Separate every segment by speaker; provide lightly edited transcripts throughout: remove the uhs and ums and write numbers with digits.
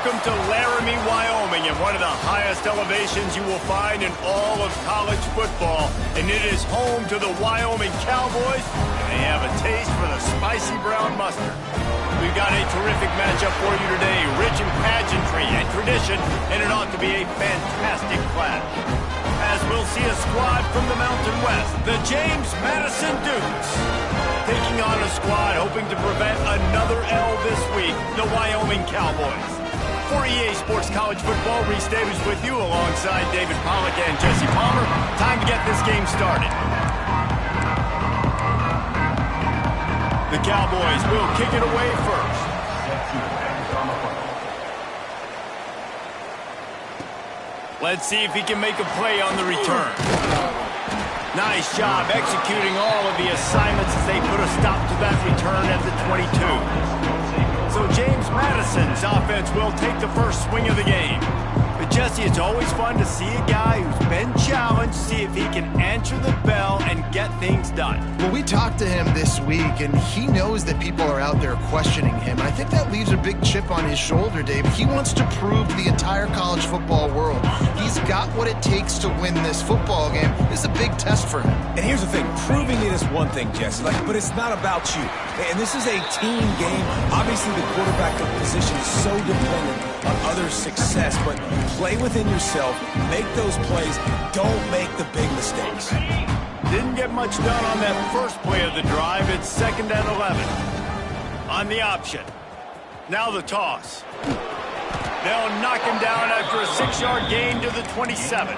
Speaker 1: Welcome to Laramie, Wyoming, and one of the highest elevations you will find in all of college football. And it is home to the Wyoming Cowboys, and they have a taste for the spicy brown mustard. We've got a terrific matchup for you today, rich in pageantry and tradition, and it ought to be a fantastic clash. As we'll see a squad from the Mountain West, the James Madison Dukes, taking on a squad hoping to prevent another L this week, the Wyoming Cowboys. For EA Sports College Football, Reese Davis with you alongside David Pollack and Jesse Palmer. Time to get this game started. The Cowboys will kick it away first. Let's see if he can make a play on the return. Nice job executing all of the assignments as they put a stop to that return at the 22. So James Madison's offense will take the first swing of the game. But Jesse, it's always fun to see a guy who's been challenged, see if he can answer the bell and get things done.
Speaker 2: Well, we talked to him this week, and he knows that people are out there questioning him. I think that leaves a big chip on his shoulder, Dave. He wants to prove to the entire college football world he's got what it takes to win this football game. This is a big test for him.
Speaker 3: And here's the thing, proving it is one thing, Jesse, but it's not about you. And this is a team game. Obviously, the quarterback position is so dependent on others' success, but play within yourself, make those plays, don't make the big mistakes.
Speaker 1: Didn't get much done on that first play of the drive. It's 2nd and 11. On the option. Now the toss. They'll knock him down after a 6-yard gain to the 27.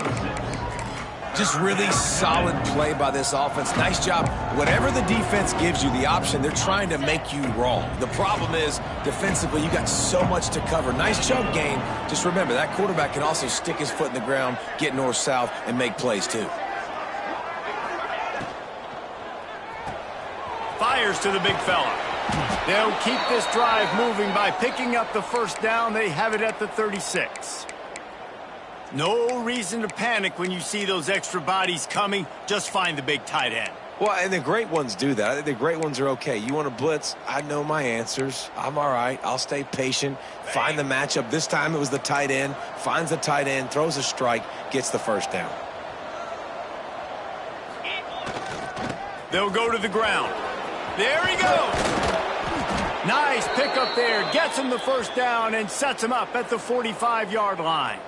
Speaker 3: Just really solid play by this offense. Nice job. Whatever the defense gives you the option, they're trying to make you wrong. The problem is, defensively, you got so much to cover. Nice chunk gain. Just remember, that quarterback can also stick his foot in the ground, get north-south, and make plays too.
Speaker 1: Fires to the big fella. They'll keep this drive moving by picking up the first down. They have it at the 36. No reason to panic when you see those extra bodies coming. Just find the big tight end.
Speaker 3: Well, and the great ones do that. I think the great ones are okay. You want to blitz? I know my answers. I'm all right. I'll stay patient. Find the matchup. This time it was the tight end. Finds the tight end, throws a strike, gets the first down.
Speaker 1: They'll go to the ground. There he goes. Nice pickup there. Gets him the first down and sets him up at the 45-yard line.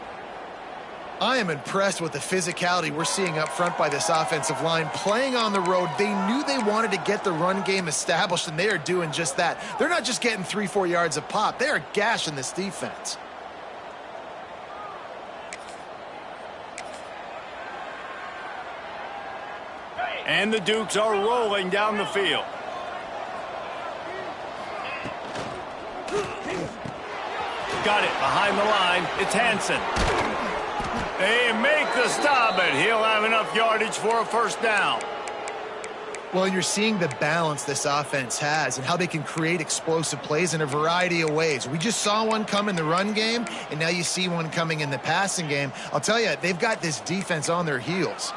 Speaker 2: I am impressed with the physicality we're seeing up front by this offensive line. Playing on the road, they knew they wanted to get the run game established, and they are doing just that. They're not just getting 3-4 yards a pop. They are gashing this defense.
Speaker 1: And the Dukes are rolling down the field. Got it behind the line. It's Hansen. They make the stop, but he'll have enough yardage for a first down.
Speaker 2: Well, you're seeing the balance this offense has and how they can create explosive plays in a variety of ways. We just saw one come in the run game, and now you see one coming in the passing game. I'll tell you, they've got this defense on their heels.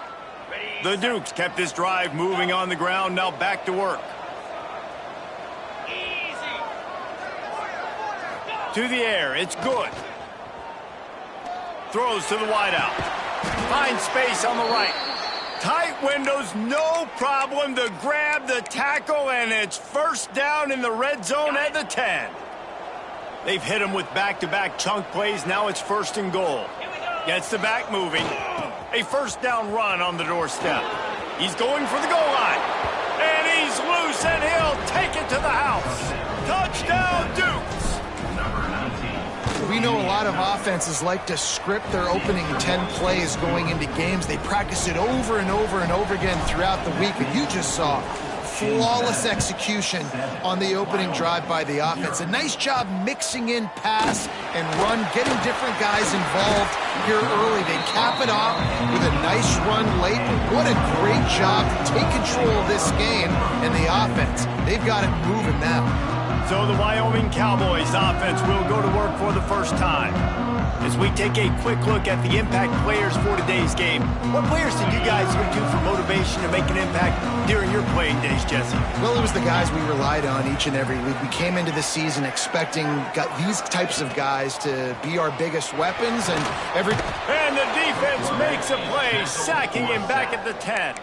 Speaker 1: The Dukes kept this drive moving on the ground. Now back to work. To the air. It's good. Throws to the wideout. Finds space on the right. Tight windows, no problem to grab the tackle, and it's first down in the red zone at the 10. They've hit him with back-to-back chunk plays. Now it's 1st and goal. Gets the back moving. A first down run on the doorstep. He's going for the goal line. And he's loose, and he'll take it to the house. Touchdown, Dukes.
Speaker 2: We know a lot of offenses like to script their opening 10 plays going into games. They practice it over and over and over again throughout the week, and you just saw flawless execution on the opening drive by the offense. A nice job mixing in pass and run, getting different guys involved here early. They cap it off with a nice run late. What a great job to take control of this game and the offense. They've got it moving now.
Speaker 1: So the Wyoming Cowboys offense will go to work for the first time. As we take a quick look at the impact players for today's game, what players did you guys look to for motivation to make an impact during your playing days, Jesse?
Speaker 2: Well, it was the guys we relied on each and every week. We came into the season expecting these types of guys to be our biggest weapons, and
Speaker 1: the defense makes a play, sacking him back at the 10.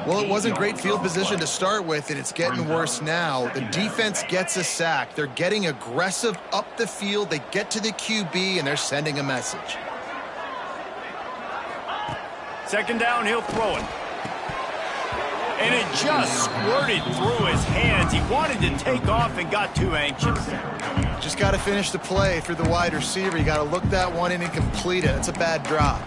Speaker 2: Well, it wasn't great field position to start with, and it's getting worse now. The defense gets a sack. They're getting aggressive up the field. They get to the QB, and they're sending a message.
Speaker 1: Second down, he'll throw it. And it just squirted through his hands. He wanted to take off and got too anxious.
Speaker 2: Just got to finish the play for the wide receiver. You got to look that one in and complete it. It's a bad drop.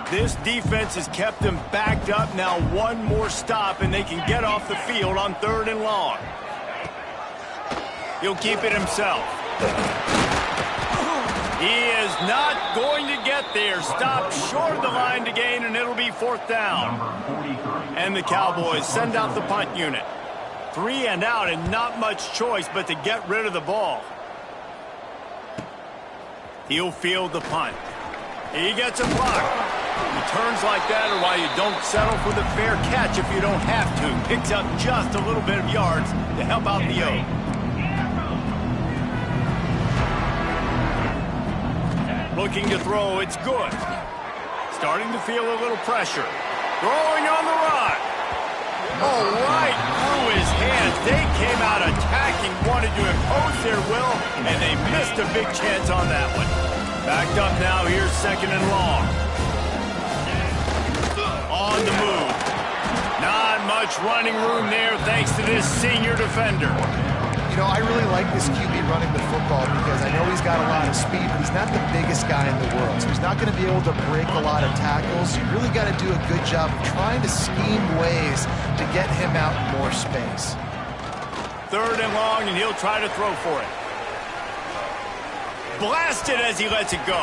Speaker 1: This defense has kept them backed up. Now one more stop, and they can get off the field on 3rd and long. He'll keep it himself. He is not going to get there. Stopped short of the line to gain, and it'll be 4th down. And the Cowboys send out the punt unit. 3 and out, and not much choice but to get rid of the ball. He'll field the punt. He gets a block. Returns like that are why you don't settle for the fair catch if you don't have to. Picks up just a little bit of yards to help out the O. Looking to throw, it's good. Starting to feel a little pressure. Throwing on the run. Oh, right through his hands. They came out attacking, wanted to impose their will, and they missed a big chance on that one. Backed up now, here's 2nd and long. On the move. Not much running room there thanks to this senior defender.
Speaker 2: You know, I really like this QB running the football because I know he's got a lot of speed, but he's not the biggest guy in the world. So he's not going to be able to break a lot of tackles. You really got to do a good job of trying to scheme ways to get him out in more space.
Speaker 1: 3rd and long, and he'll try to throw for it. Blasted as he lets it go.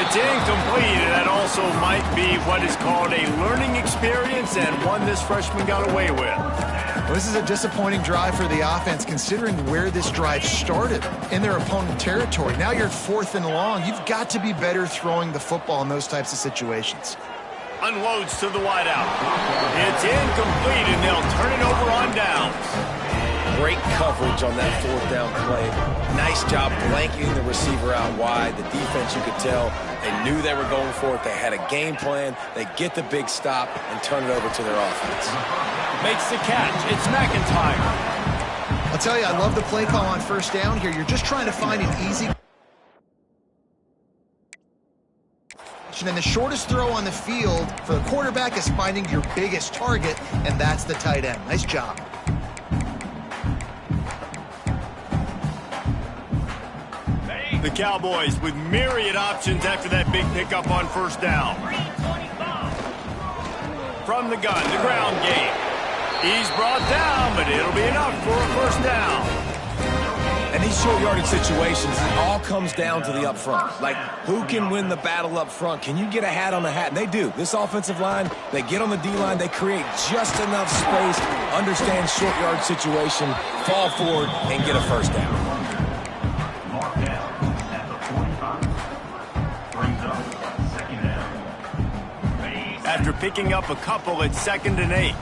Speaker 1: It's incomplete, and that also might be what is called a learning experience and one this freshman got away with.
Speaker 2: Well, this is a disappointing drive for the offense considering where this drive started in their opponent territory. Now you're 4th and long. You've got to be better throwing the football in those types of situations.
Speaker 1: Unloads to the wideout. It's incomplete, and they'll turn it over on downs.
Speaker 3: Great coverage on that 4th down play. Nice job blanketing the receiver out wide. The defense, you could tell, they knew they were going for it. They had a game plan. They get the big stop and turn it over to their offense.
Speaker 1: Makes the catch. It's McIntyre.
Speaker 2: I'll tell you, I love the play call on 1st down here. You're just trying to find an easy... And the shortest throw on the field for the quarterback is finding your biggest target, and that's the tight end. Nice job.
Speaker 1: The Cowboys with myriad options after that big pickup on 1st down. From the gun, the ground game. He's brought down, but it'll be enough for a 1st down.
Speaker 3: And these short yardage situations, it all comes down to the up front. Like, who can win the battle up front? Can you get a hat on the hat? And they do. This offensive line, they get on the D-line, they create just enough space, understand short yard situation, fall forward, and get a 1st down.
Speaker 1: After picking up a couple, it's 2nd and 8.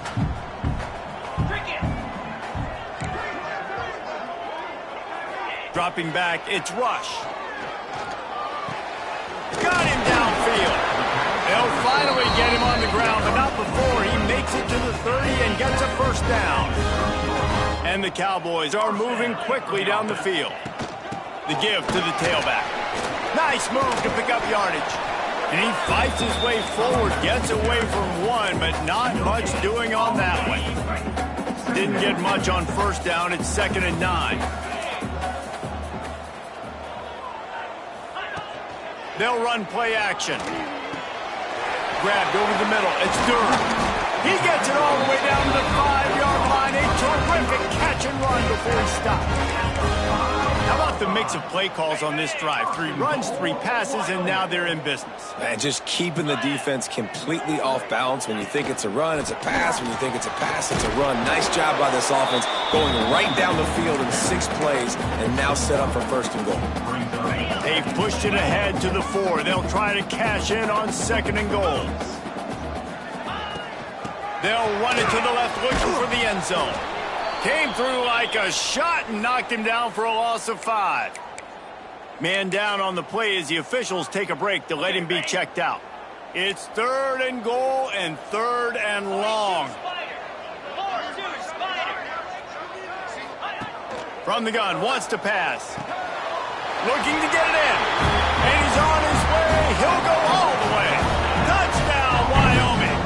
Speaker 1: Dropping back, it's Rush. Got him downfield. They'll finally get him on the ground, but not before he makes it to the 30 and gets a 1st down. And the Cowboys are moving quickly down the field. The give to the tailback. Nice move to pick up yardage. And he fights his way forward, gets away from one, but not much doing on that one. Didn't get much on 1st down. It's 2nd and 9. They'll run play action. Grabbed over the middle. It's Durham. He gets it all the way down to the 5-yard line. A terrific catch and run before he stopped. How about about the mix of play calls on this drive? 3 runs, 3 passes, and now they're in business.
Speaker 3: Man, just keeping the defense completely off balance. When you think it's a run, it's a pass. When you think it's a pass, it's a run. Nice job by this offense going right down the field in 6 plays and now set up for 1st and goal.
Speaker 1: They've pushed it ahead to the 4. They'll try to cash in on 2nd and goal. They'll run it to the left looking for the end zone. Came through like a shot and knocked him down for a loss of 5. Man down on the play as the officials take a break to let him be checked out. It's 3rd and goal and 3rd and long. From the gun, wants to pass. Looking to get it in. And he's on his way. He'll go all the way. Touchdown, Wyoming.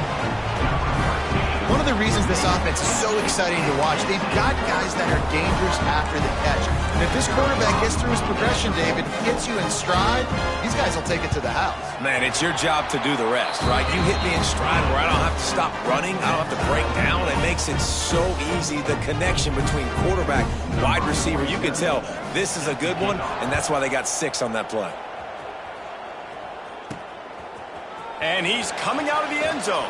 Speaker 2: One of the reasons this offense is so exciting to watch, they've got guys that are dangerous after the catch. And if this quarterback gets through his progression, David, hits you in stride, these guys will take it to the house.
Speaker 3: Man, it's your job to do the rest, right? You hit me in stride where I don't have to stop running. I don't have to break down. It makes it so easy. The connection between quarterback, wide receiver, you can tell this is a good one, and that's why they got 6 on that play.
Speaker 1: And he's coming out of the end zone.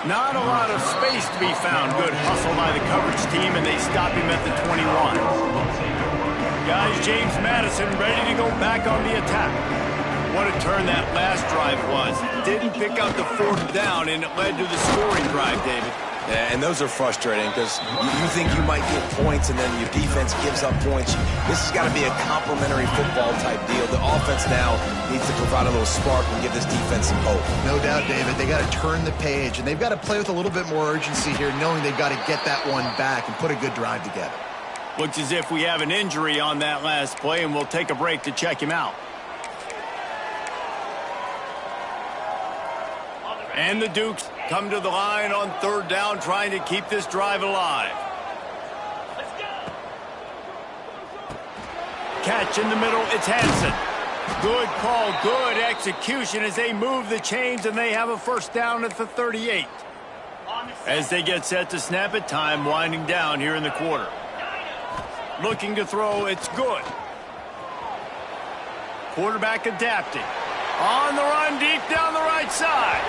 Speaker 1: Not a lot of space to be found. Good hustle by the coverage team, and they stop him at the 21. Guys, James Madison ready to go back on the attack. What a turn that last drive was. Didn't pick up the 4th down, and it led to the scoring drive, David.
Speaker 3: Yeah, and those are frustrating because you think you might get points and then your defense gives up points. This has got to be a complementary football type deal. The offense now needs to provide a little spark and give this defense some hope.
Speaker 2: No doubt, David. They got to turn the page, and they've got to play with a little bit more urgency here, knowing they've got to get that one back and put a good drive together.
Speaker 1: Looks as if we have an injury on that last play, and we'll take a break to check him out. And the Dukes come to the line on 3rd down, trying to keep this drive alive. Catch in the middle, it's Hansen. Good call, good execution as they move the chains, and they have a 1st down at the 38. As they get set to snap it, time winding down here in the quarter. Looking to throw, it's good. Quarterback adapting. On the run, deep down the right side.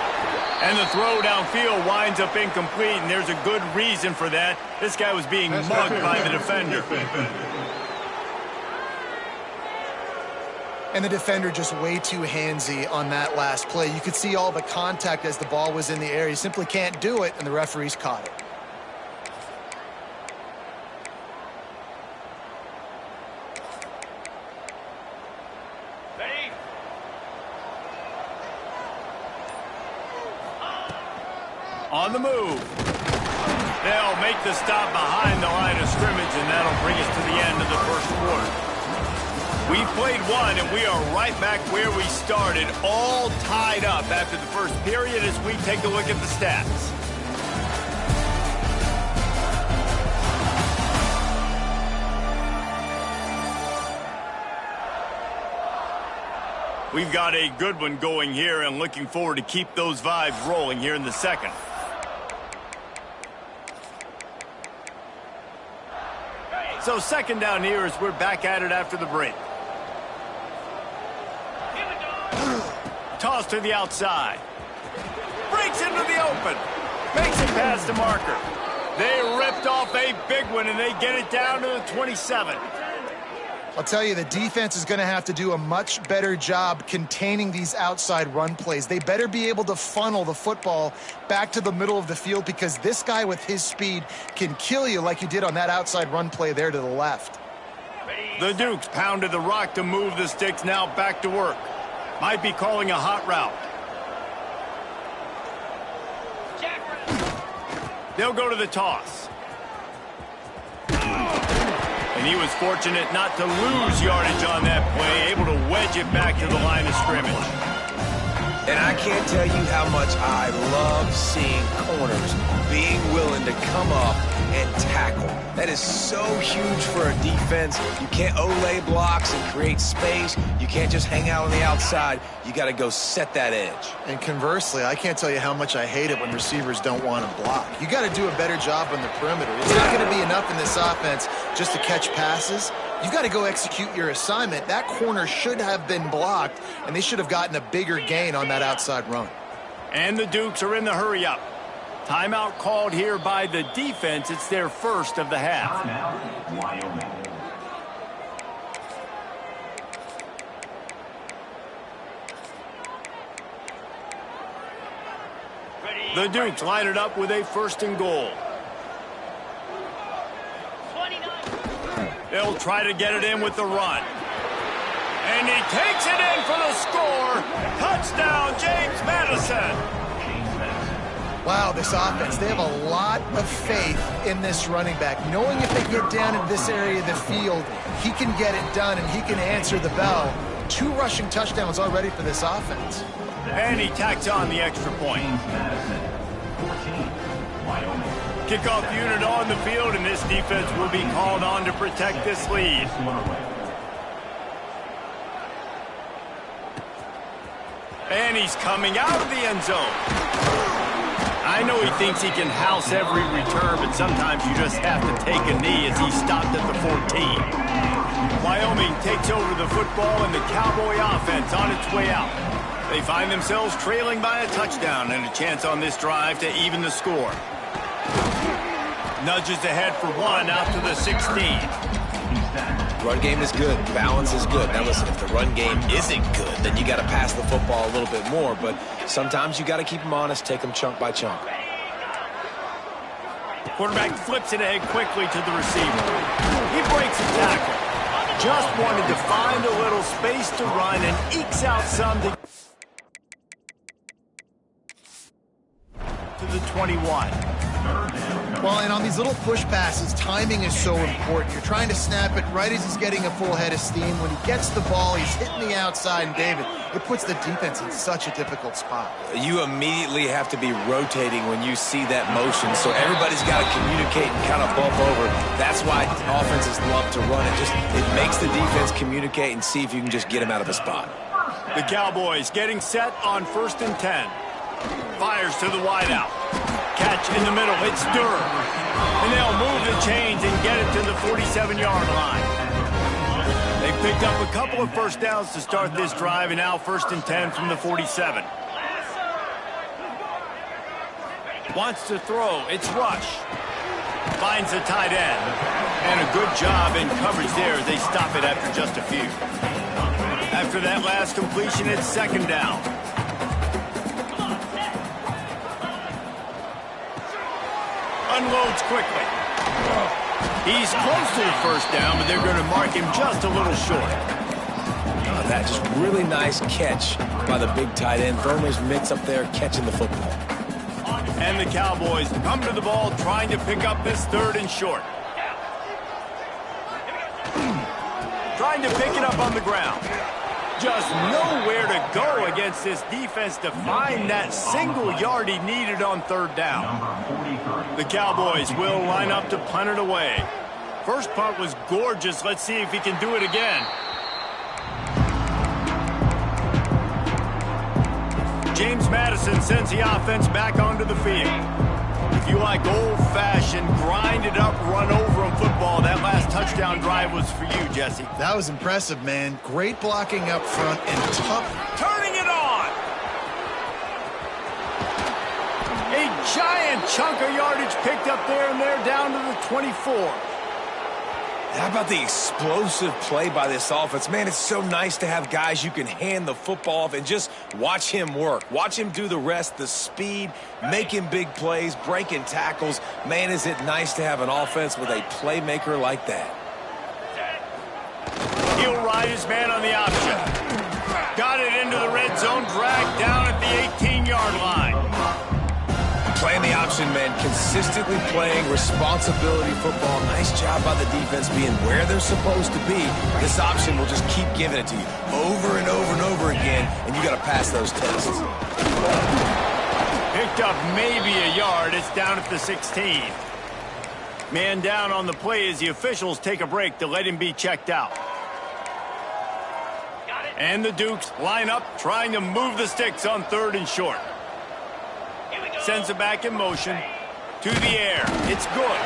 Speaker 1: And the throw downfield winds up incomplete, and there's a good reason for that. This guy was being mugged by the defender.
Speaker 2: And the defender just way too handsy on that last play. You could see all the contact as the ball was in the air. He simply can't do it, and the referees caught it.
Speaker 1: On the move. They'll make the stop behind the line of scrimmage, and that'll bring us to the end of the 1st quarter. We played 1, and we are right back where we started, all tied up after the 1st period as we take a look at the stats. We've got a good one going here, and looking forward to keep those vibes rolling here in the 2nd. So 2nd down here as we're back at it after the break. Toss to the outside. Breaks into the open. Makes it past the marker. They ripped off a big one, and they get it down to the 27.
Speaker 2: I'll tell you, the defense is going to have to do a much better job containing these outside run plays. They better be able to funnel the football back to the middle of the field, because this guy with his speed can kill you like he did on that outside run play there to the left.
Speaker 1: The Dukes pounded the rock to move the sticks, now back to work. Might be calling a hot route. They'll go to the toss. And he was fortunate not to lose yardage on that play, able to wedge it back to the line of scrimmage.
Speaker 3: And I can't tell you how much I love seeing corners being willing to come up and tackle. That is so huge for a defense. You can't Olay blocks and create space. You can't just hang out on the outside. You got to go set that edge.
Speaker 2: And conversely, I can't tell you how much I hate it when receivers don't want to block. You got to do a better job on the perimeter. It's not going to be enough in this offense just to catch passes. You've got to go execute your assignment. That corner should have been blocked, and they should have gotten a bigger gain on that outside run.
Speaker 1: And the Dukes are in the hurry-up. Timeout called here by the defense. It's their first of the half.
Speaker 4: Wyoming.
Speaker 1: The Dukes line it up with a first and goal. They'll try to get it in with the run. And he takes it in for the score. Touchdown, James Madison.
Speaker 2: Wow, this offense, they have a lot of faith in this running back. Knowing if they get down in this area of the field, he can get it done and he can answer the bell. 2 rushing touchdowns already for this offense.
Speaker 1: And he tacks on the extra point. Kickoff unit on the field, and this defense will be called on to protect this lead. And he's coming out of the end zone. I know he thinks he can house every return, but sometimes you just have to take a knee as he stopped at the 14. Wyoming takes over the football and the Cowboy offense on its way out. They find themselves trailing by a touchdown and a chance on this drive to even the score. Nudges ahead for 1 out to the 16.
Speaker 3: Run game is good. Balance is good. Now listen, if the run game isn't good, then you got to pass the football a little bit more. But sometimes you got to keep them honest, take them chunk by chunk.
Speaker 1: Quarterback flips it ahead quickly to the receiver. He breaks a tackle. Just wanted to find a little space to run and ekes out some to the 21.
Speaker 2: Well, and on these little push passes, timing is so important. You're trying to snap it right as he's getting a full head of steam. When he gets the ball, he's hitting the outside, and David, it puts the defense in such a difficult spot.
Speaker 3: You immediately have to be rotating when you see that motion, so everybody's got to communicate and kind of bump over. That's why offenses love to run it. It makes the defense communicate and see if you can just get him out of a spot.
Speaker 1: The Cowboys getting set on 1st and 10. Fires to the wideout. Catch in the middle. It's Durham. And they'll move the chains and get it to the 47-yard line. They picked up a couple of first downs to start this drive, and now 1st and 10 from the 47. Wants to throw. It's Rush. Finds the tight end. And a good job in coverage there as they stop it after just a few. After that last completion, it's 2nd down. Unloads quickly. He's close to the 1st down, but they're going to mark him just a little short.
Speaker 3: Oh, that just really nice catch by the big tight end. Throwing those mitts up there, catching the football.
Speaker 1: And the Cowboys come to the ball, trying to pick up this 3rd and short. Trying to pick it up on the ground. Just nowhere to go against this defense to find that single yard he needed on 3rd down. The Cowboys will line up to punt it away. First punt was gorgeous. Let's see if he can do it again. James Madison sends the offense back onto the field. If you like old-fashioned, grind-it-up, run-over-'em football, that last touchdown drive was for you, Jesse.
Speaker 2: That was impressive, man. Great blocking up front and tough.
Speaker 1: Turning it on! A giant chunk of yardage picked up there, and they're down to the 24.
Speaker 3: How about the explosive play by this offense? Man, it's so nice to have guys you can hand the football off and just watch him work. Watch him do the rest, the speed, making big plays, breaking tackles. Man, is it nice to have an offense with a playmaker like that.
Speaker 1: He'll ride his man on the option. Got it into the red zone, dragged down at the 18-yard line.
Speaker 3: Playing the option, man, consistently playing responsibility football. Nice job by the defense being where they're supposed to be. This option will just keep giving it to you over and over and over again, and you got to pass those tests.
Speaker 1: Picked up maybe a yard. It's down at the 16. Man down on the play as the officials take a break to let him be checked out. And the Dukes line up, trying to move the sticks on 3rd and short. Sends it back in motion. To the air. It's good.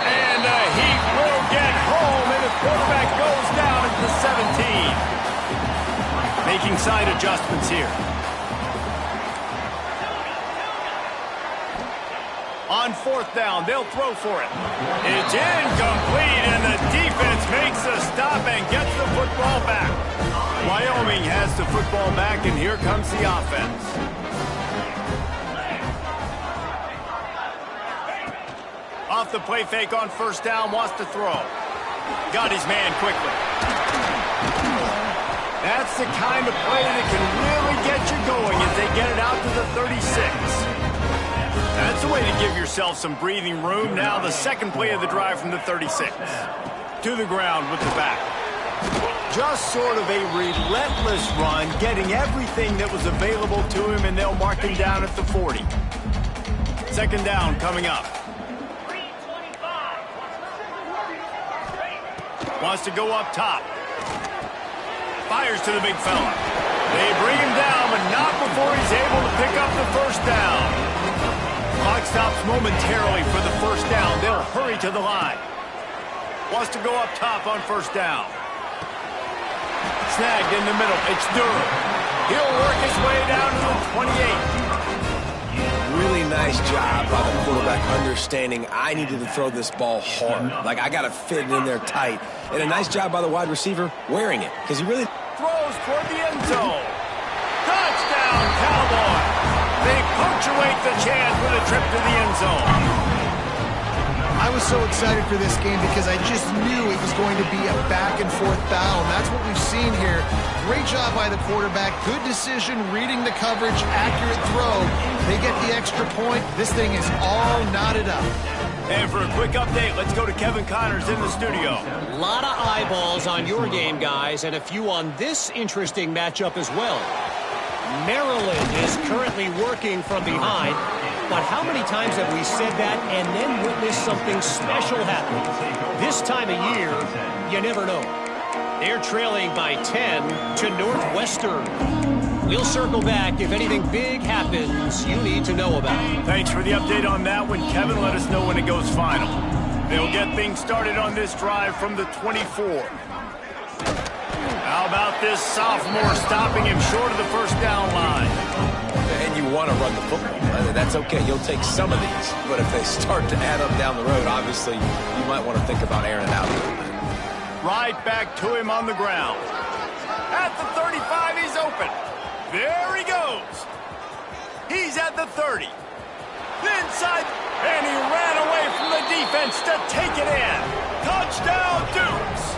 Speaker 1: And he will get home, and a Quarterback goes down at the 17. Making side adjustments here. On fourth down, they'll throw for it. It's incomplete, and the defense makes a stop and gets the football back. Wyoming has the football back, and here comes the offense. Off the play fake on first down, wants to throw. Got his man quickly. That's the kind of play that can really get you going as they get it out to the 36. That's a way to give yourself some breathing room. Now the second play of the drive from the 36. To the ground with the back. Just sort of a relentless run, getting everything that was available to him, and they'll mark him down at the 40. Second down coming up. Wants to go up top. Fires to the big fella. They bring him down, but not before he's able to pick up the first down. Clock stops momentarily for the first down. They'll hurry to the line. Wants to go up top on first down. Snagged in the middle. It's Durham. He'll work his way down to the 28.
Speaker 3: Really nice job by the quarterback understanding I needed to throw this ball hard. Like, I got to fit it in there tight. And a nice job by the wide receiver wearing it, because he really
Speaker 1: throws toward the end zone. Touchdown, Cowboys. They punctuate the chance with a trip to the end zone.
Speaker 2: I was so excited for this game because I just knew it was going to be a back-and-forth battle, and that's what we've seen here. Great job by the quarterback. Good decision, reading the coverage, accurate throw. They get the extra point. This thing is all knotted up.
Speaker 1: And for a quick update, let's go to Kevin Connors in the studio.
Speaker 4: A lot of eyeballs on your game, guys, and a few on this interesting matchup as well. Maryland is currently working from behind, but how many times have we said that and then witnessed something special happen? This time of year, you never know. They're trailing by 10 to Northwestern. We'll circle back if anything big happens you need to know about.
Speaker 1: Thanks for the update on that one, Kevin. Let us know when it goes final. They'll get things started on this drive from the 24. How about this sophomore stopping him short of the first down line?
Speaker 3: and you want to run the football. That's okay. You'll take some of these. But if they start to add up down the road, obviously you might want to think about airing it out a little bit.
Speaker 1: Right back to him on the ground. At the 35, he's open. There he goes. He's at the 30. Inside, and he ran away from the defense to take it in. Touchdown, Dukes.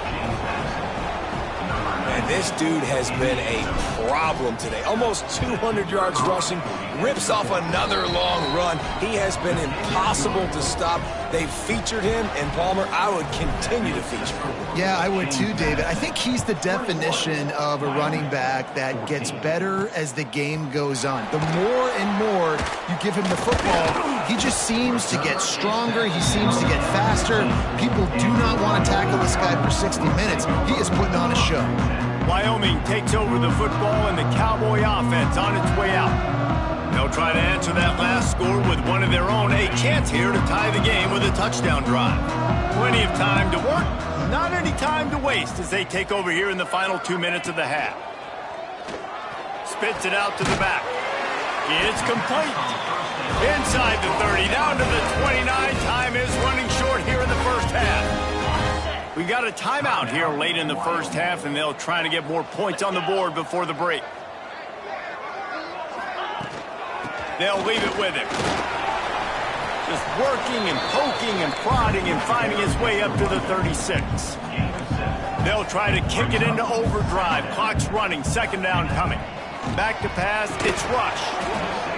Speaker 3: And this dude has been a problem today. Almost 200 yards rushing, rips off another long run. He has been impossible to stop. They've featured him, and Palmer, I would continue to feature him.
Speaker 2: Yeah, I would too, David. I think he's the definition of a running back that gets better as the game goes on. The more and more you give him the football, he just seems to get stronger. He seems to get faster. People do not want to tackle this guy for 60 minutes. He is putting on a show.
Speaker 1: Wyoming takes over the football, and the Cowboy offense on its way out. They'll try to answer that last score with one of their own. A chance here to tie the game with a touchdown drive. Plenty of time to work, not any time to waste as they take over here in the final 2 minutes of the half. Spits it out to the back. It's complete. Inside the 30, down to the 29. Time is running short here in the first half. We got a timeout here late in the first half, and they'll try to get more points on the board before the break. They'll leave it with him. Just working and poking and prodding and finding his way up to the 36. They'll try to kick it into overdrive. Clock's running. Second down coming. Back to pass. It's rush.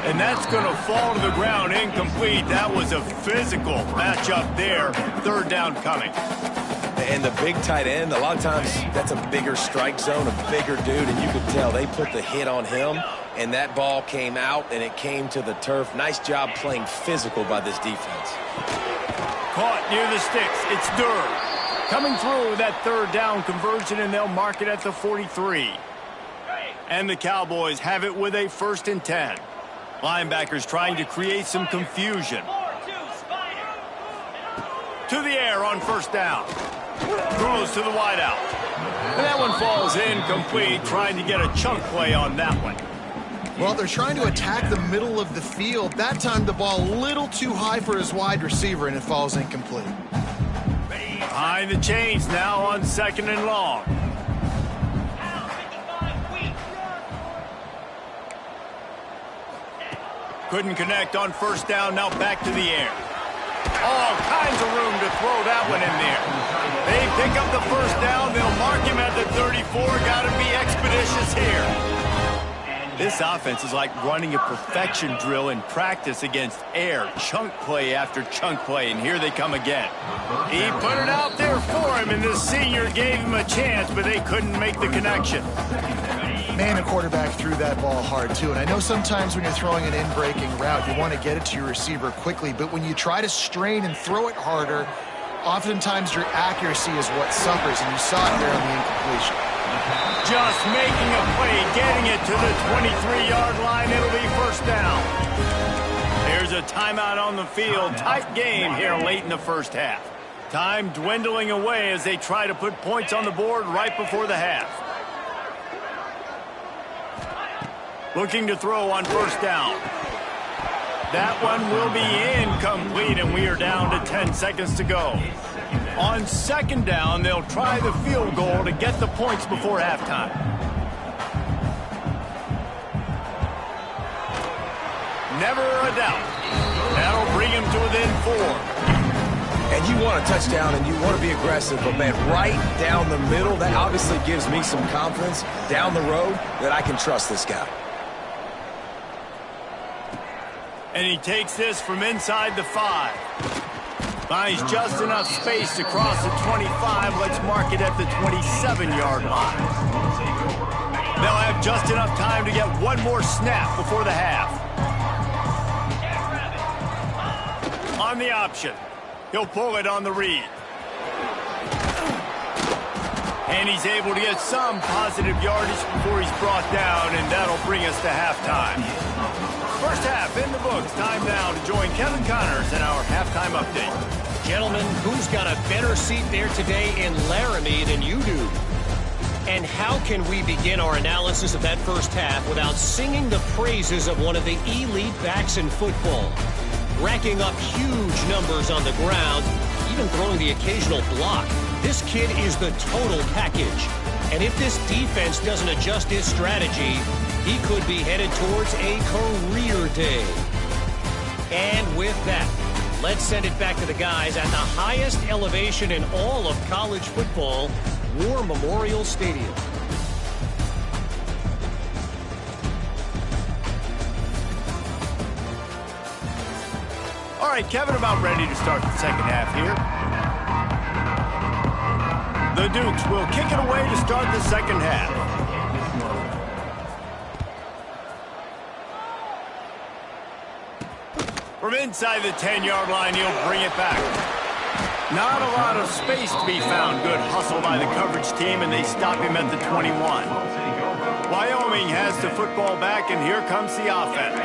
Speaker 1: And that's going to fall to the ground incomplete. That was a physical matchup there. Third down coming.
Speaker 3: And the big tight end, a lot of times that's a bigger strike zone, a bigger dude, and you could tell they put the hit on him, and that ball came out, and it came to the turf. Nice job playing physical by this defense.
Speaker 1: Caught near the sticks. It's Durham. Coming through with that third down conversion, and they'll mark it at the 43. And the Cowboys have it with a 1st and 10. Linebackers trying to create some confusion. To the air on first down. Throws to the wideout. And that one falls incomplete, trying to get a chunk play on that one.
Speaker 2: Well, they're trying to attack the middle of the field. That time the ball a little too high for his wide receiver, and it falls incomplete.
Speaker 1: Behind the chains now on 2nd and long. Couldn't connect on 1st down, now back to the air. All kinds of room to throw that one in there. They pick up the 1st down, they'll mark him at the 34, gotta be expeditious here. This offense is like running a perfection drill in practice against air. Chunk play after chunk play, and here they come again. He put it out there for him, and the senior gave him a chance, but they couldn't make the connection.
Speaker 2: Man, the quarterback threw that ball hard, too. And I know sometimes when you're throwing an in-breaking route, you want to get it to your receiver quickly. But when you try to strain and throw it harder, oftentimes your accuracy is what suffers, and you saw it there on the incompletion.
Speaker 1: Just making a play, getting it to the 23-yard line. It'll be 1st down. There's a timeout on the field. Tight game here late in the 1st half. Time dwindling away as they try to put points on the board right before the half. Looking to throw on 1st down. That one will be incomplete, and we are down to 10 seconds to go. On 2nd down, they'll try the field goal to get the points before halftime. Never a doubt. That'll bring him to within 4.
Speaker 3: And you want a touchdown and you want to be aggressive, but man, right down the middle, that obviously gives me some confidence down the road that I can trust this guy.
Speaker 1: And he takes this from inside the 5. Finds just enough space to cross the 25. Let's mark it at the 27-yard line. They'll have just enough time to get one more snap before the half. On the option. He'll pull it on the read. And he's able to get some positive yardage before he's brought down, and that'll bring us to halftime. 1st half in the books. Time now to join Kevin Connors in our halftime update.
Speaker 4: Gentlemen, who's got a better seat there today in Laramie than you do? And how can we begin our analysis of that 1st half without singing the praises of one of the elite backs in football? Racking up huge numbers on the ground, even throwing the occasional block. This kid is the total package. And if this defense doesn't adjust his strategy, he could be headed towards a career day. And with that, let's send it back to the guys at the highest elevation in all of college football, War Memorial Stadium.
Speaker 1: All right, Kevin, about ready to start the 2nd half here. The Dukes will kick it away to start the 2nd half. From inside the 10-yard line, he'll bring it back. Not a lot of space to be found. Good hustle by the coverage team, and they stop him at the 21. Wyoming has the football back, and here comes the offense.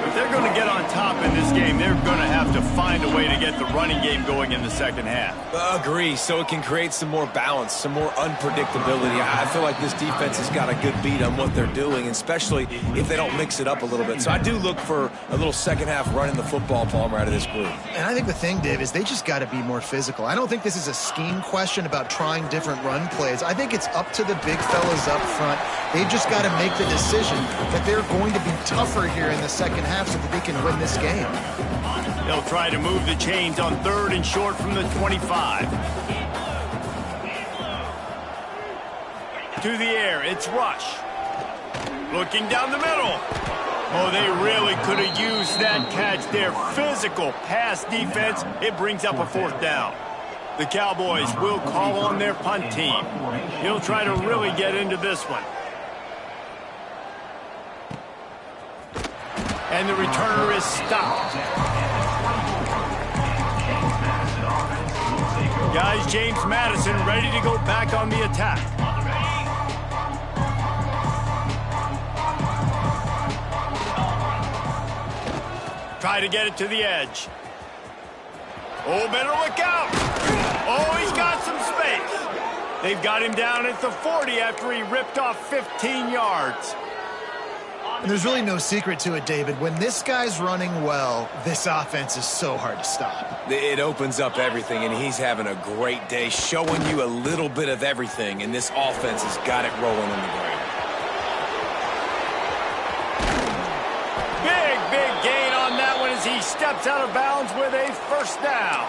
Speaker 1: If they're going to get on top in this game, they're going to have to find a way to get the running game going in the 2nd half.
Speaker 3: Agree, so it can create some more balance, some more unpredictability. I feel like this defense has got a good beat on what they're doing, especially if they don't mix it up a little bit. So I do look for a little 2nd half running the football, Palmer, out of this group.
Speaker 2: And I think the thing, Dave, is they just got to be more physical. I don't think this is a scheme question about trying different run plays. I think it's up to the big fellas up front. They've just got to make the decision that they're going to be tougher here in the 2nd half so that they can win this game.
Speaker 1: They'll try to move the chains on 3rd and short from the 25. To the air, it's Rush. Looking down the middle. Oh, they really could have used that catch there. Physical pass defense. It brings up a 4th down. The Cowboys will call on their punt team. He'll try to really get into this one. And the returner is stopped. Guys, James Madison ready to go back on the attack. Try to get it to the edge. Oh, better look out. Oh, he's got some space. They've got him down at the 40 after he ripped off 15 yards.
Speaker 2: And there's really no secret to it, David. When this guy's running well, this offense is so hard to stop.
Speaker 3: It opens up everything, and he's having a great day, showing you a little bit of everything, and this offense has got it rolling in the ground.
Speaker 1: Big gain on that one as he steps out of bounds with a first down.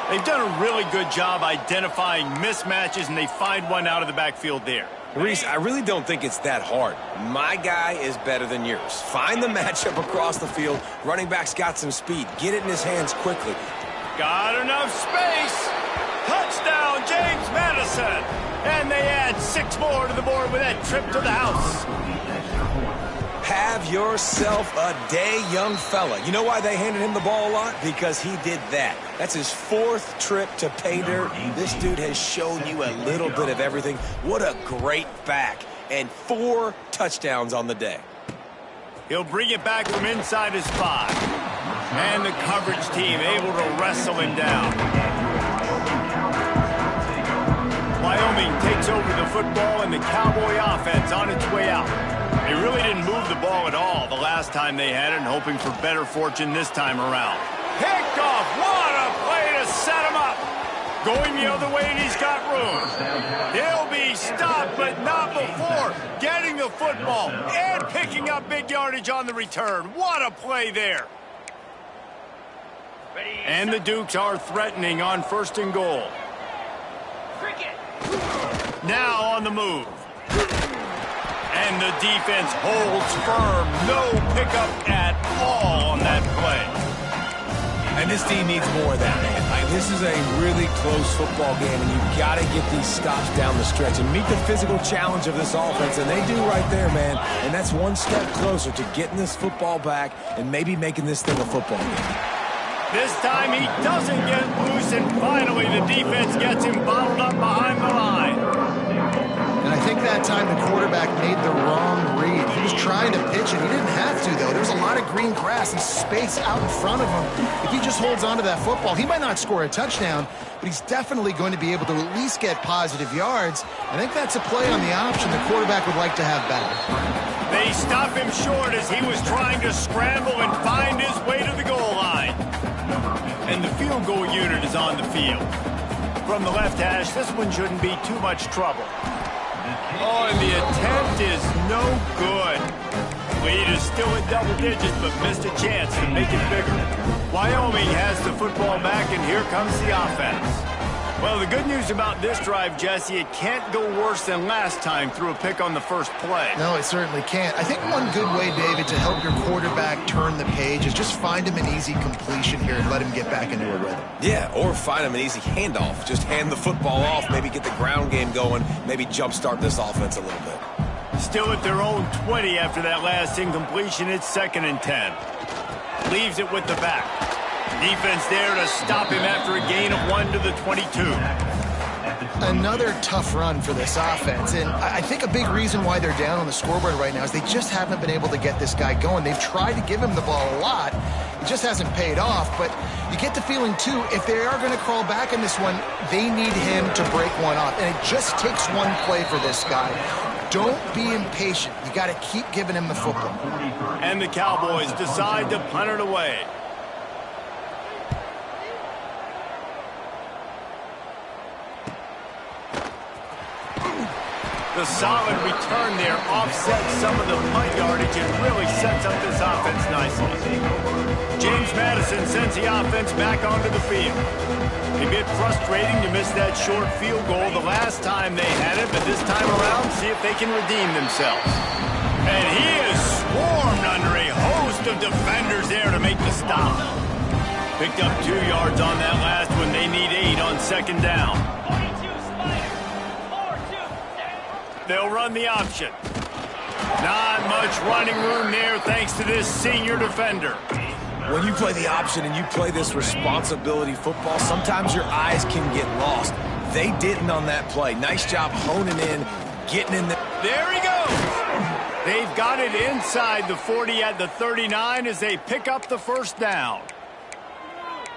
Speaker 1: They've done a really good job identifying mismatches, and they find one out of the backfield there.
Speaker 3: Reese, I really don't think it's that hard. My guy is better than yours. Find the matchup across the field. Running back's got some speed. Get it in his hands quickly.
Speaker 1: Got enough space. Touchdown, James Madison. And they add 6 more to the board with that trip to the house.
Speaker 3: Have yourself a day, young fella. You know why they handed him the ball a lot? Because he did that. That's his 4th trip to pay dirt. This dude has shown you a little bit of everything. What a great back. And 4 touchdowns on the day.
Speaker 1: He'll bring it back from inside his 5. And the coverage team able to wrestle him down. Wyoming takes over the football and the Cowboy offense on its way out. They really didn't move the ball at all the last time they had it, and hoping for better fortune this time around. Picked off. What a play to set him up. Going the other way, and he's got room. He'll be stopped, but not before getting the football and picking up big yardage on the return. What a play there. And the Dukes are threatening on 1st and goal. Now on the move. And the defense holds firm. No pickup at all on that play.
Speaker 3: And this team needs more of that, man. This is a really close football game, and you've got to get these stops down the stretch and meet the physical challenge of this offense, and they do right there, man. And that's one step closer to getting this football back and maybe making this thing a football game.
Speaker 1: This time he doesn't get loose, and finally the defense gets him bottled up behind the line.
Speaker 2: And I think that time the quarterback made the wrong read. He was trying to pitch it. He didn't have to, though. There was a lot of green grass and space out in front of him. If he just holds on to that football, he might not score a touchdown, but he's definitely going to be able to at least get positive yards. I think that's a play on the option the quarterback would like to have back.
Speaker 1: They stop him short as he was trying to scramble and find his way to the goal line. And the field goal unit is on the field. From the left hash, this one shouldn't be too much trouble. Oh, and the attempt is no good. Lead is still at double digits, but missed a chance to make it bigger. Wyoming has the football back, and here comes the offense. Well, the good news about this drive, Jesse, it can't go worse than last time through a pick on the first play.
Speaker 2: No, it certainly can't. I think one good way, David, to help your quarterback turn the page is just find him an easy completion here and let him get back into a rhythm.
Speaker 3: Yeah, or find him an easy handoff. Just hand the football off, maybe get the ground game going, maybe jumpstart this offense a little bit.
Speaker 1: Still at their own 20 after that last incompletion. It's 2nd and 10. Leaves it with the back. Defense there to stop him after a gain of 1 to the 22.
Speaker 2: Another tough run for this offense, and I think a big reason why they're down on the scoreboard right now is they just haven't been able to get this guy going. They've tried to give him the ball a lot. It just hasn't paid off, but you get the feeling, too, if they are going to crawl back in this one, they need him to break one off, and it just takes one play for this guy. Don't be impatient. You got to keep giving him the football.
Speaker 1: And the Cowboys decide to punt it away. The solid return there offsets some of the punt yardage and really sets up this offense nicely. James Madison sends the offense back onto the field. A bit frustrating to miss that short field goal the last time they had it, but this time around, see if they can redeem themselves. And he is swarmed under a host of defenders there to make the stop. Picked up 2 yards on that last one. They need 8 on 2nd down. They'll run the option. Not much running room there thanks to this senior defender.
Speaker 3: When you play the option and you play this responsibility football, sometimes your eyes can get lost. They didn't on that play. Nice job honing in, getting in there.
Speaker 1: There he goes. They've got it inside the 40 at the 39 as they pick up the first down.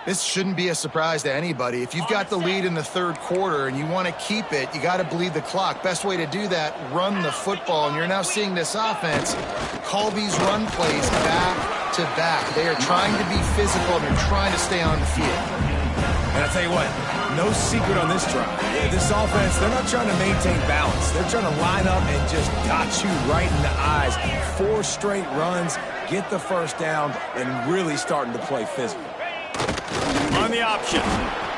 Speaker 2: This shouldn't be a surprise to anybody. If you've got the lead in the third quarter and you want to keep it, you got to bleed the clock. Best way to do that, run the football. And you're now seeing this offense call these run plays back to back. They are trying to be physical, and they're trying to stay on the field.
Speaker 3: And I tell you what, no secret on this drive. This offense, they're not trying to maintain balance. They're trying to line up and just dot you right in the eyes. 4 straight runs, get the first down, and really starting to play physical.
Speaker 1: On the option,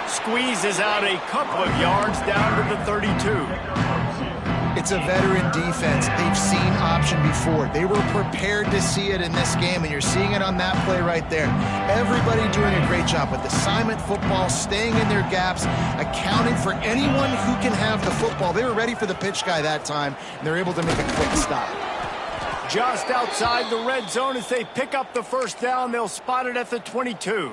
Speaker 1: squeezes out a couple of yards down to the 32.
Speaker 2: It's a veteran defense. They've seen option before. They were prepared to see it in this game, and you're seeing it on that play right there. Everybody doing a great job with assignment football, staying in their gaps, accounting for anyone who can have the football. They were ready for the pitch guy that time, and they're able to make a quick stop.
Speaker 1: Just outside the red zone as they pick up the first down. They'll spot it at the 22.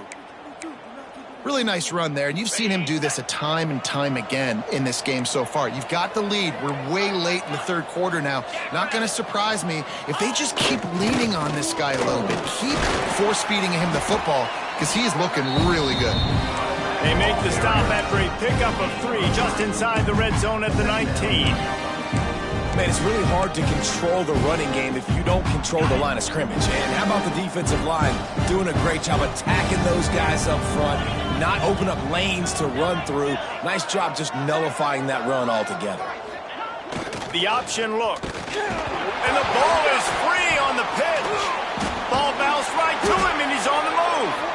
Speaker 2: Really nice run there, and you've seen him do this a time and time again in this game so far. You've got the lead. We're way late in the third quarter now. Not going to surprise me if they just keep leaning on this guy a little bit. Keep force-feeding him the football because he is looking really good.
Speaker 1: They make the stop after a pickup of 3 just inside the red zone at the 19.
Speaker 3: Man, it's really hard to control the running game if you don't control the line of scrimmage. And how about the defensive line doing a great job attacking those guys up front, not open up lanes to run through. Nice job just nullifying that run altogether.
Speaker 1: The option look. And the ball is free on the pitch. Ball bounced right to him, and he's on the move.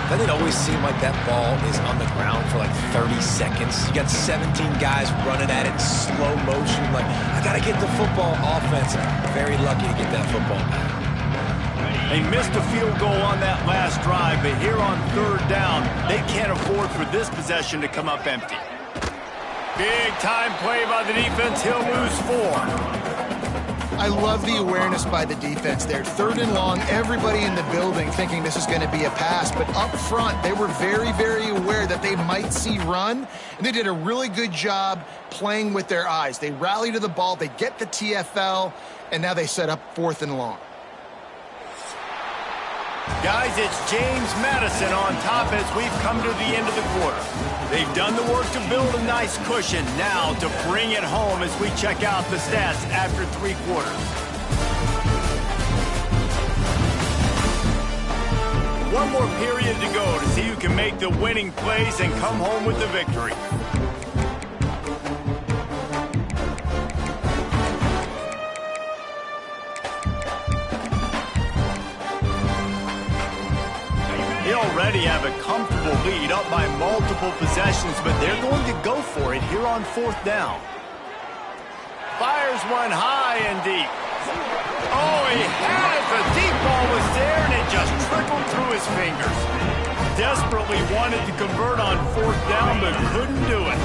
Speaker 3: Doesn't it always seem like that ball is on the ground for like 30 seconds? You got 17 guys running at it in slow motion. Like, I got to get the football. Offense, very lucky to get that football back.
Speaker 1: They missed a field goal on that last drive, but here on third down, they can't afford for this possession to come up empty. Big time play by the defense. He'll lose 4.
Speaker 2: I love the awareness by the defense there. Third and long, everybody in the building thinking this is going to be a pass. But up front, they were very, very aware that they might see run. And they did a really good job playing with their eyes. They rally to the ball, they get the TFL, and now they set up 4th and long.
Speaker 1: Guys, it's James Madison on top as we've come to the end of the quarter. They've done the work to build a nice cushion. Now to bring it home as we check out the stats after 3 quarters. One more period to go to see who can make the winning plays and come home with the victory. They already have a comfortable lead up by multiple possessions, but they're going to go for it here on 4th down. Fires one high and deep. Oh, he had it. The deep ball was there, and it just trickled through his fingers. Desperately wanted to convert on 4th down, but couldn't do it.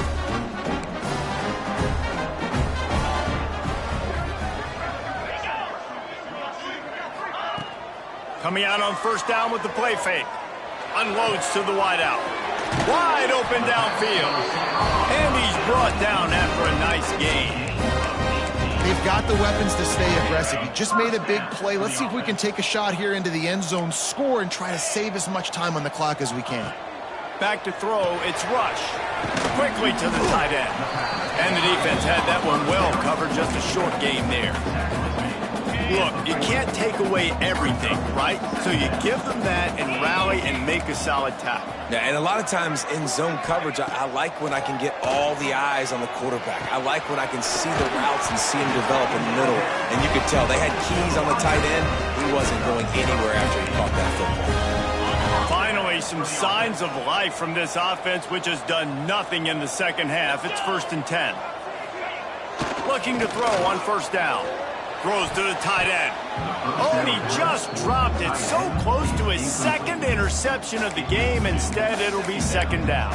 Speaker 1: Coming out on 1st down with the play fake. Unloads to the wideout. Wide open downfield. And he's brought down after a nice gain.
Speaker 2: They've got the weapons to stay aggressive. He just made a big play. Let's see if we can take a shot here into the end zone, score, and try to save as much time on the clock as we can.
Speaker 1: Back to throw, it's Rush. Quickly to the tight end. And the defense had that one well covered, just a short gain there. Look, you can't take away everything, right? So you give them that and rally and make a solid tackle.
Speaker 3: Yeah, and a lot of times in zone coverage, I like when I can get all the eyes on the quarterback. I like when I can see the routes and see him develop in the middle. And you could tell they had keys on the tight end. He wasn't going anywhere after he caught that football.
Speaker 1: Finally, some signs of life from this offense, which has done nothing in the second half. It's 1st and 10. Looking to throw on 1st down. Throws to the tight end. Oh, and he just dropped it so close to his 2nd interception of the game. Instead, it'll be 2nd down.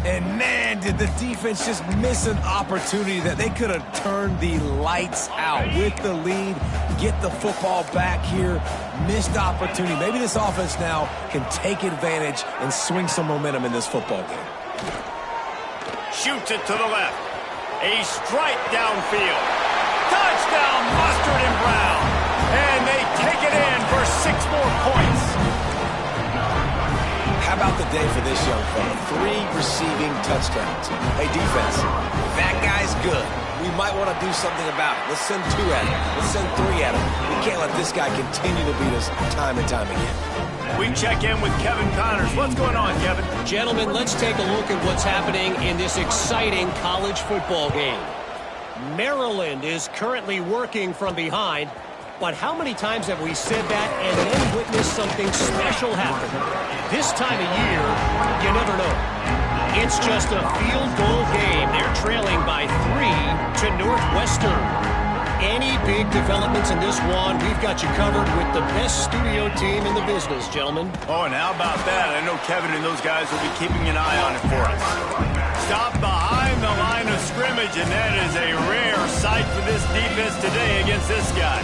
Speaker 3: And man, did the defense just miss an opportunity that they could have turned the lights out with the lead, get the football back here. Missed opportunity. Maybe this offense now can take advantage and swing some momentum in this football game.
Speaker 1: Shoots it to the left. A strike downfield. Touchdown, Mustard and Brown. And they take it in for 6 more points.
Speaker 3: How about the day for this young fella? 3 receiving touchdowns. Hey, defense, that guy's good. We might want to do something about it. Let's send 2 at him. Let's send 3 at him. We can't let this guy continue to beat us time and time again.
Speaker 1: We check in with Kevin Connors. What's going on, Kevin?
Speaker 4: Gentlemen, let's take a look at what's happening in this exciting college football game. Maryland is currently working from behind, but how many times have we said that and then witnessed something special happen? This time of year, you never know. It's just a field goal game. They're trailing by 3 to Northwestern. Any big developments in this one, we've got you covered with the best studio team in the business, gentlemen.
Speaker 1: Oh, and how about that? I know Kevin and those guys will be keeping an eye on it for us. Stop behind the line of scrimmage, and that is a rare sight for this defense today against this guy.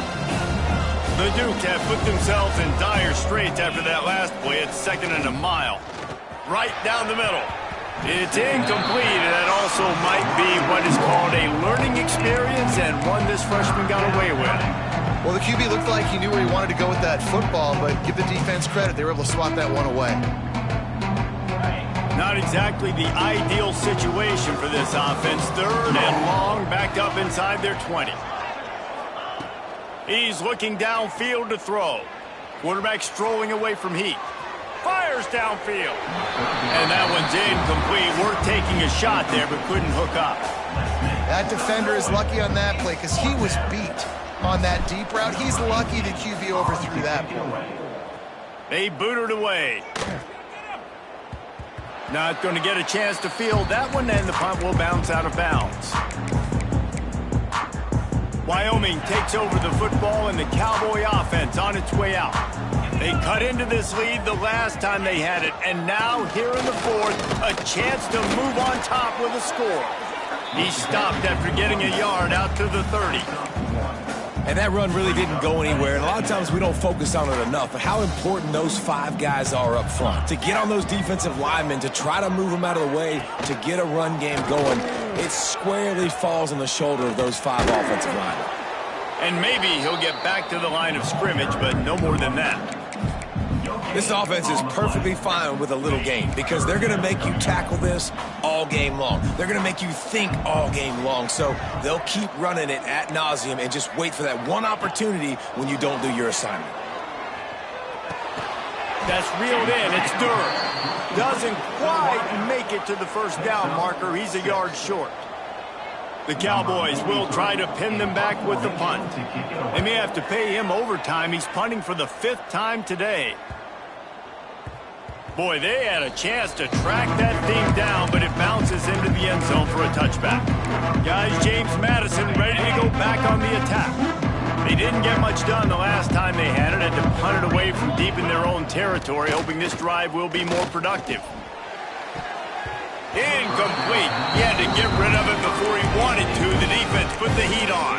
Speaker 1: The Dukes have put themselves in dire straits after that last play. It's 2nd and a mile. Right down the middle. It's incomplete, and that also might be what is called a learning experience, and one this freshman got away with.
Speaker 2: Well, the QB looked like he knew where he wanted to go with that football, but give the defense credit. They were able to swat that one away.
Speaker 1: Not exactly the ideal situation for this offense. 3rd and long, backed up inside their 20. He's looking downfield to throw. Quarterback strolling away from heat. Fires downfield. And that one's incomplete. We're taking a shot there, but couldn't hook up.
Speaker 2: That defender is lucky on that play because he was beat on that deep route. He's lucky the QB overthrew that play.
Speaker 1: They booted away. Not going to get a chance to field that one, and the punt will bounce out of bounds. Wyoming takes over the football, and the Cowboy offense on its way out. They cut into this lead the last time they had it, and now here in the 4th, a chance to move on top with a score. He stopped after getting a yard out to the 30.
Speaker 3: And that run really didn't go anywhere, and a lot of times we don't focus on it enough, but how important those 5 guys are up front. To get on those defensive linemen, to try to move them out of the way, to get a run game going, it squarely falls on the shoulder of those 5 offensive linemen.
Speaker 1: And maybe he'll get back to the line of scrimmage, but no more than that.
Speaker 3: This offense is perfectly fine with a little game because they're going to make you tackle this all game long. They're going to make you think all game long. So they'll keep running it ad nauseum and just wait for that one opportunity when you don't do your assignment.
Speaker 1: That's reeled in. It's Durham. Doesn't quite make it to the first down marker. He's a yard short. The Cowboys will try to pin them back with the punt. They may have to pay him overtime. He's punting for the 5th time today. Boy, they had a chance to track that thing down, but it bounces into the end zone for a touchback. Guys, James Madison ready to go back on the attack. They didn't get much done the last time they had it, and to punt it away from deep in their own territory, hoping this drive will be more productive. Incomplete. He had to get rid of it before he wanted to. The defense put the heat on.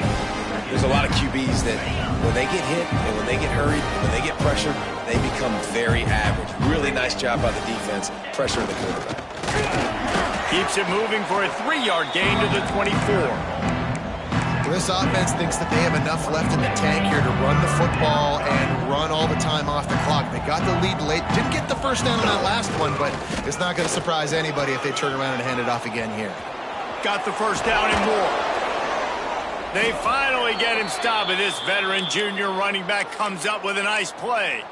Speaker 3: There's a lot of QBs that when they get hit and when they get hurried, when they get pressured, they become very average. Really nice job by the defense, pressuring the quarterback.
Speaker 1: Keeps it moving for a 3-yard gain to the 24.
Speaker 2: This offense thinks that they have enough left in the tank here to run the football and run all the time off the clock. They got the lead late. Didn't get the first down on that last one, but it's not going to surprise anybody if they turn around and hand it off again here.
Speaker 1: Got the first down and more. They finally get him stopped, and this veteran junior running back comes up with a nice play.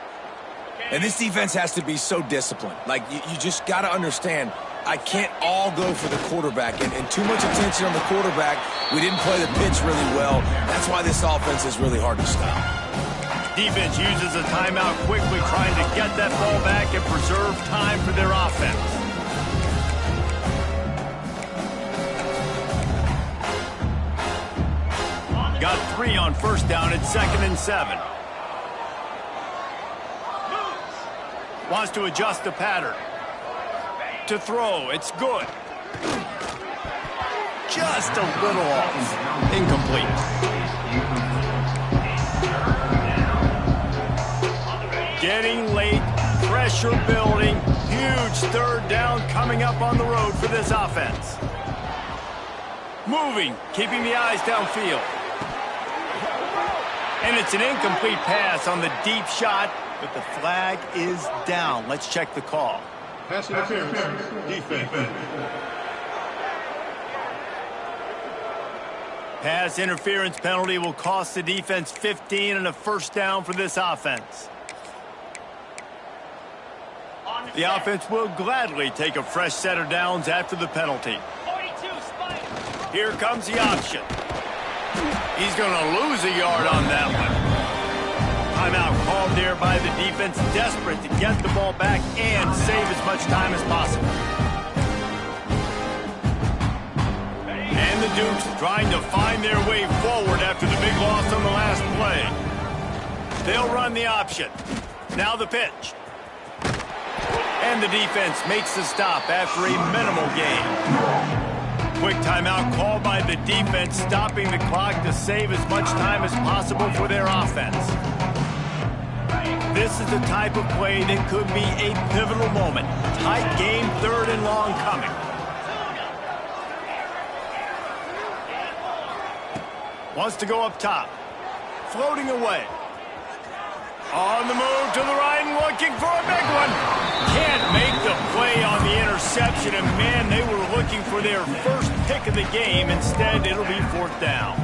Speaker 3: And this defense has to be so disciplined. Like, you just got to understand, I can't all go for the quarterback. And too much attention on the quarterback. We didn't play the pitch really well. That's why this offense is really hard to stop.
Speaker 1: Defense uses a timeout quickly, trying to get that ball back and preserve time for their offense. Got 3 on first down at 2nd and 7. Wants to adjust the pattern. To throw, it's good. Just a little off. Incomplete. Getting late, pressure building, huge 3rd down coming up on the road for this offense. Moving, keeping the eyes downfield. And it's an incomplete pass on the deep shot, but the flag is down. Let's check the call. Pass interference. Defense. Pass interference penalty will cost the defense 15 and a first down for this offense. The offense will gladly take a fresh set of downs after the penalty. Here comes the option. He's going to lose a yard on that one. Timeout called there by the defense, desperate to get the ball back and save as much time as possible. And the Dukes trying to find their way forward after the big loss on the last play. They'll run the option. Now the pitch. And the defense makes the stop after a minimal gain. Quick timeout called by the defense, stopping the clock to save as much time as possible for their offense. This is the type of play that could be a pivotal moment. Tight game, 3rd and long coming. Wants to go up top. Floating away. On the move to the right and looking for a big one. Can't make the play on the interception, and man, they were looking for their first pick of the game. Instead, it'll be 4th down.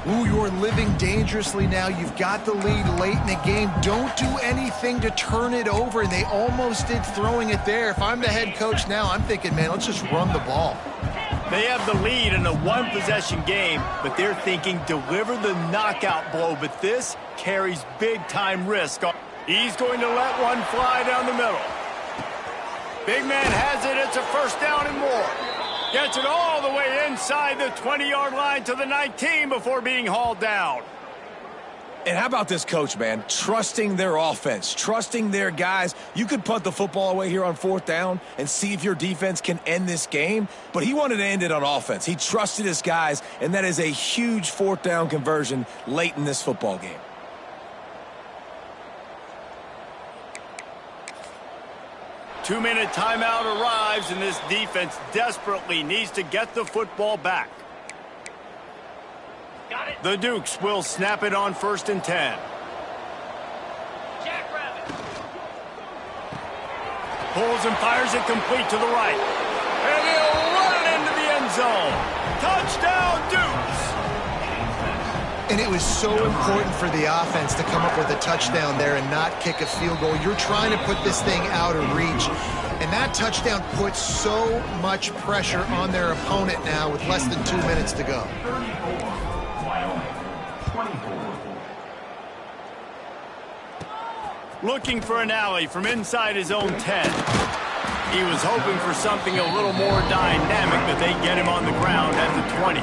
Speaker 2: Ooh, you're living dangerously now. You've got the lead late in the game. Don't do anything to turn it over, and they almost did throwing it there. If I'm the head coach now, I'm thinking, man, let's just run the ball.
Speaker 1: They have the lead in a one-possession game, but they're thinking deliver the knockout blow, but this carries big-time risk. He's going to let one fly down the middle. Big man has it. It's a first down and more. Gets it all the way inside the 20-yard line to the 19 before being hauled down.
Speaker 3: And how about this coach, man? Trusting their offense, trusting their guys. You could punt the football away here on 4th down and see if your defense can end this game, but he wanted to end it on offense. He trusted his guys, and that is a huge 4th down conversion late in this football game.
Speaker 1: Two-minute timeout arrives, and this defense desperately needs to get the football back. The Dukes will snap it on 1st and 10. Pulls and fires it complete to the right. And he'll run it into the end zone. Touchdown, Dukes!
Speaker 2: And it was so important for the offense to come up with a touchdown there and not kick a field goal. You're trying to put this thing out of reach. And that touchdown puts so much pressure on their opponent now with less than 2 minutes to go.
Speaker 1: Looking for an alley from inside his own 10. He was hoping for something a little more dynamic, but they get him on the ground at the 20.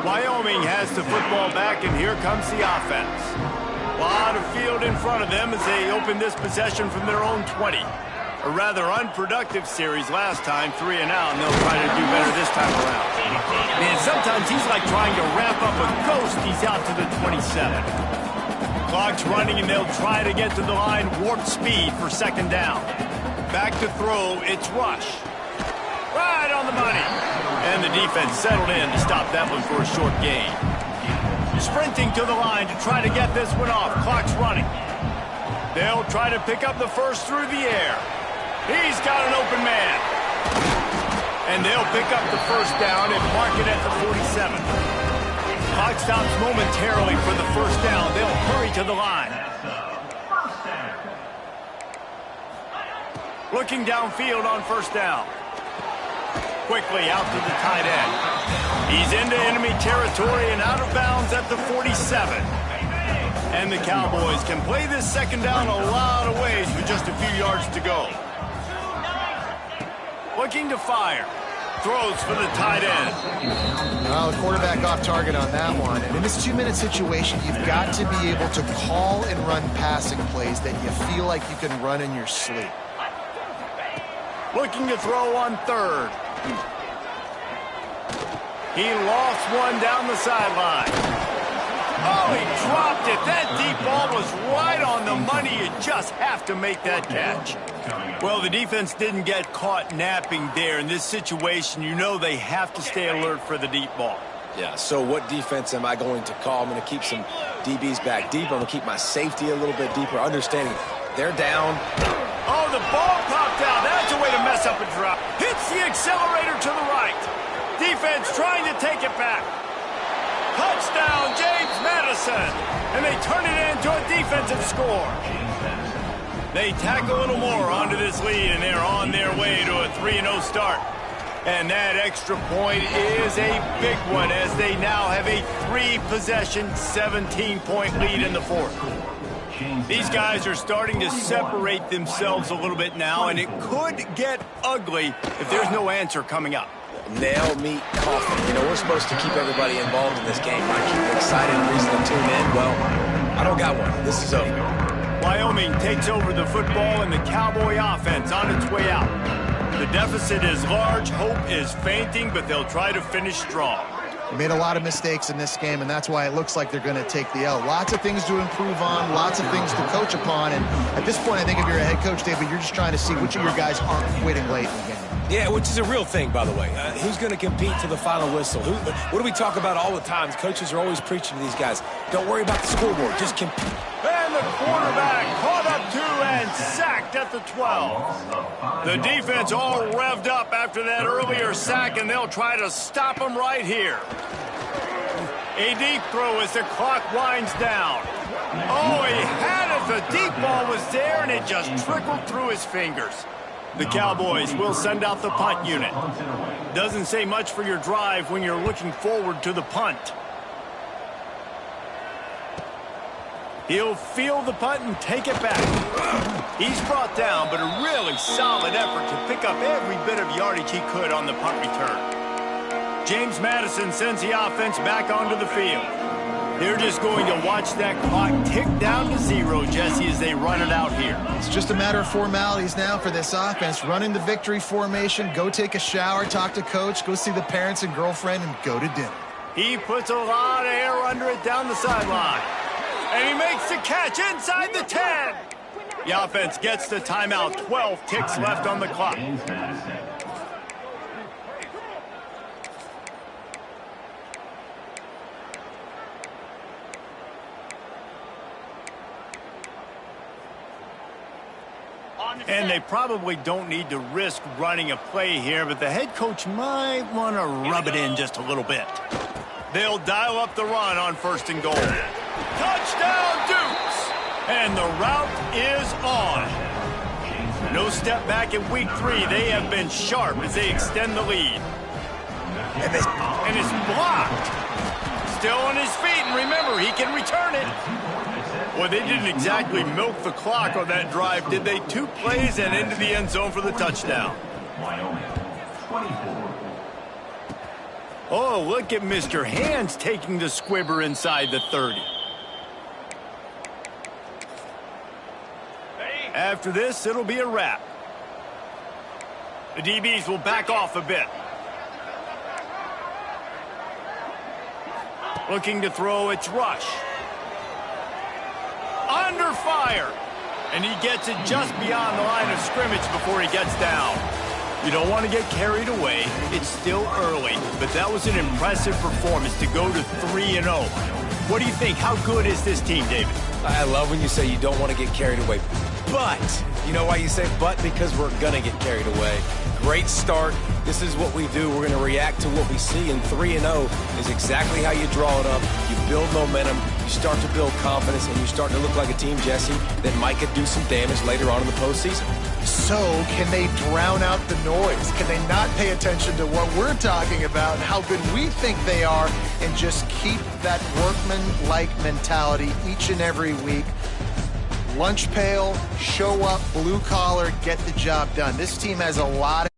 Speaker 1: Wyoming has the football back, and here comes the offense. A lot of field in front of them as they open this possession from their own 20. A rather unproductive series last time, 3 and out, and they'll try to do better this time around. Man, sometimes he's like trying to wrap up a ghost. He's out to the 27. Clock's running, and they'll try to get to the line, warp speed for 2nd down. Back to throw, it's Rush. Right on the money. And the defense settled in to stop that one for a short gain. Sprinting to the line to try to get this one off. Clock's running. They'll try to pick up the first through the air. He's got an open man. And they'll pick up the first down and mark it at the 47. Clock stops momentarily for the first down. They'll hurry to the line. Looking downfield on 1st down. Quickly out to the tight end. He's into enemy territory and out of bounds at the 47. And the Cowboys can play this 2nd down a lot of ways with just a few yards to go. Looking to fire. Throws for the tight end.
Speaker 2: Well, the quarterback off target on that one. And in this 2-minute situation, you've got to be able to call and run passing plays that you feel like you can run in your sleep.
Speaker 1: Looking to throw on 3rd. He lost one down the sideline. Oh, he dropped it. That deep ball was right on the money. You just have to make that catch. Well, the defense didn't get caught napping there. In this situation, you know they have to stay alert for the deep ball.
Speaker 3: Yeah, so what defense am I going to call? I'm going to keep some DBs back deep. I'm going to keep my safety a little bit deeper, understanding they're down.
Speaker 1: Oh, the ball popped out. That's a way to mess up a drop. Hits the accelerator to the right. Defense trying to take it back. Touchdown, James Madison. And they turn it into a defensive score. They tack a little more onto this lead, and they're on their way to a 3-0 start. And that extra point is a big one as they now have a 3-possession, 17-point lead in the fourth. These guys are starting to separate themselves a little bit now, and it could get ugly if there's no answer coming up.
Speaker 3: Nail, meat, coffee. You know, we're supposed to keep everybody involved in this game. I keep excited and reason to tune in. Well, I don't got one. This is over.
Speaker 1: Wyoming takes over the football and the Cowboy offense on its way out. The deficit is large, hope is fainting, but they'll try to finish strong.
Speaker 2: They made a lot of mistakes in this game, and that's why it looks like they're going to take the L. Lots of things to improve on, lots of things to coach upon, and at this point, I think if you're a head coach, David, you're just trying to see which of your guys aren't quitting late in the game.
Speaker 3: Yeah, which is a real thing, by the way. Who's going to compete to the final whistle? What do we talk about all the time? Coaches are always preaching to these guys. Don't worry about the scoreboard. Just compete.
Speaker 1: And the quarterback caught up to and sacked at the 12. The defense all revved up after that earlier sack, and they'll try to stop him right here. A deep throw as the clock winds down. Oh, he had it. The deep ball was there, and it just trickled through his fingers. The Cowboys will send out the punt unit. Doesn't say much for your drive when you're looking forward to the punt. He'll field the punt and take it back. He's brought down, but a really solid effort to pick up every bit of yardage he could on the punt return. James Madison sends the offense back onto the field. They're just going to watch that clock tick down to 0, Jesse, as they run it out here.
Speaker 2: It's just a matter of formalities now for this offense. Running the victory formation, go take a shower, talk to coach, go see the parents and girlfriend, and go to dinner.
Speaker 1: He puts a lot of air under it down the sideline. And he makes the catch inside the 10. The offense gets the timeout. 12 ticks left on the clock. And they probably don't need to risk running a play here, but the head coach might want to rub it in just a little bit. They'll dial up the run on 1st and goal. Touchdown, Dukes! And the route is on. No step back in week 3. They have been sharp as they extend the lead. And it's blocked. Still on his feet, and remember, he can return it. Well, they didn't exactly milk the clock on that drive, did they? 2 plays and into the end zone for the touchdown. Oh, look at Mr. Hands taking the squibber inside the 30. After this, it'll be a wrap. The DBs will back off a bit. Looking to throw, it's Rush. Under fire. And he gets it just beyond the line of scrimmage before he gets down. You don't want to get carried away. It's still early, but that was an impressive performance to go to 3-0. What do you think? How good is this team, David?
Speaker 3: I love when you say you don't want to get carried away. But, you know why you say but? Because we're going to get carried away. Great start. This is what we do. We're going to react to what we see, and 3-0 is exactly how you draw it up. You build momentum, you start to build confidence, and you start to look like a team, Jesse, that might could do some damage later on in the postseason.
Speaker 2: So, can they drown out the noise? Can they not pay attention to what we're talking about and how good we think they are and just keep that workman-like mentality each and every week? Lunch pail, show up, blue collar, get the job done. This team has a lot of